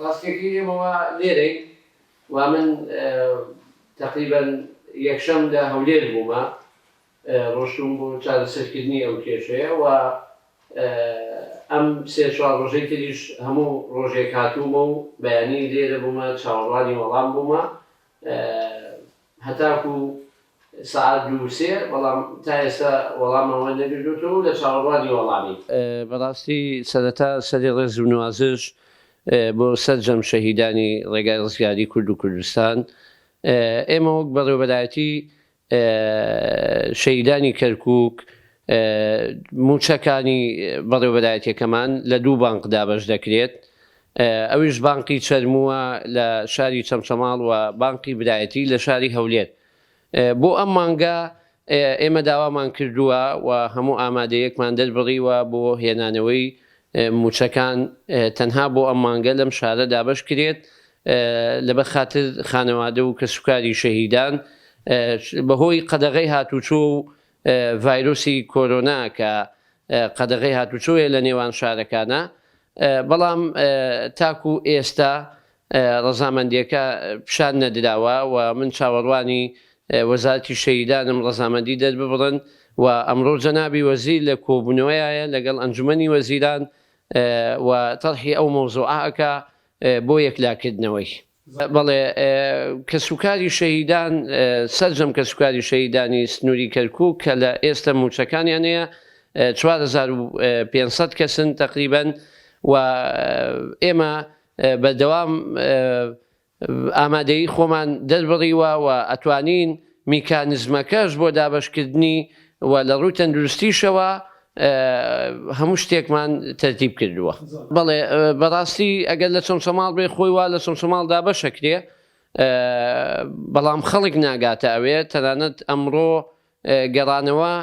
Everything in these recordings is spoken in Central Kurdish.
ڕاستیەکەی ئێمەوە لێرەی وا من تقریبەن یەکشەم لە هەولێر بوومە ڕۆشتم بۆ چارەسەرکردنی ئەو کێشەیە و ئەم سێ چوار ڕۆژەی تریش هەموو ڕۆژێک هاتوومە و بەیانی لێرە بوومە چاوەڕوانی وەڵام بوومە هەتاکو سعات 2-3 بەڵام تا ئێستا وەڵامەوە نەگرتووە لە چاوەڕوانی وەڵامی. بەڕاستی سەرەتا سەری ڕێز و نوازش بۆ سەرجەم شەهیدانی ڕێگای ڕزگاری کورد و کوردستان ئێمە وەک بەڕێوەبەرایەتی شەهیدانی کەرکووک موچەکانی بەڕێوەبەرایەتیەکەمان لە دوو بانک دابەش دەکرێت ئەویش بانقی چەرمووە لە شاری چەمچەماڵ و بانقی برایەتی لە شاری هەولێر. بۆ ئەم مانگە ئێمە داوامان کردووە و هەموو ئامادەیەکمان دەربڕیوە بۆ هێنانەوەی موچەکان تەنها بۆ ئەم مانگە لەم شارە دابەش کرێت لە بەخاتر خانەوادە و کەسوکاری شەهیدان بەهۆی قەدەغەی هاتوچۆ و ڤایرۆسی کۆرۆنا کە قەدەغەی هاتوچۆیە لە نێوان شارەکانە بەڵام تاکو ئێستا ڕەزامەندیەکە پیشان نەدراوە و من چاوەڕوانی وەزارەتی شەهیدانم ڕەزامەندی دەرببڕن و ئەمڕۆ جەنابی وەزیر لە کۆبوونەوەیە لەگەڵ ئەنجومەنی وەزیران و تەرحی ئەو مۆزوعەکە بۆ یەکلاکردنەوەی. بەڵێ کەسوکاری شەهیدان سەرجەم کەسوکاری شەهیدانی سنووری کەرکووک کە لە ئێستا موچەکانیان هەیە 4500 کەسن تقریبەن و ئێمە بەردەوام ئامادەیی خۆمان دەربڕیوە و ئەتوانین میکانیزمەکەش بۆ دابەشکردنی و لە ڕووی تەندروستیشەوە هەموو شتێکمان تەرتیب کردووە. بەڵێ بەڕاستی ئەگەر لە چەمچەماڵ بێ خۆی وا لە چەمچەماڵ دابەشەکرێ بەڵام خەڵک ناگاتە ئەوێ تەنانەت ئەمڕۆ گەڕانەوە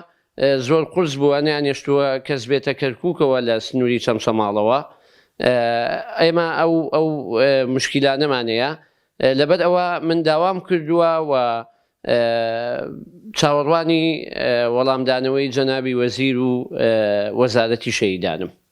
زۆر قورس بووە نیانێشتووە کەس بێتە کەرکووکەوە لە سنووری چەمچەماڵەوە ئێمە ئەو مشکلانەمانەیە لەبەر ئەوە من داوام کردووە و چاوەڕوانی وەڵامدانەوەی جەنابی وەزیر و وەزارەتی شەهیدانم.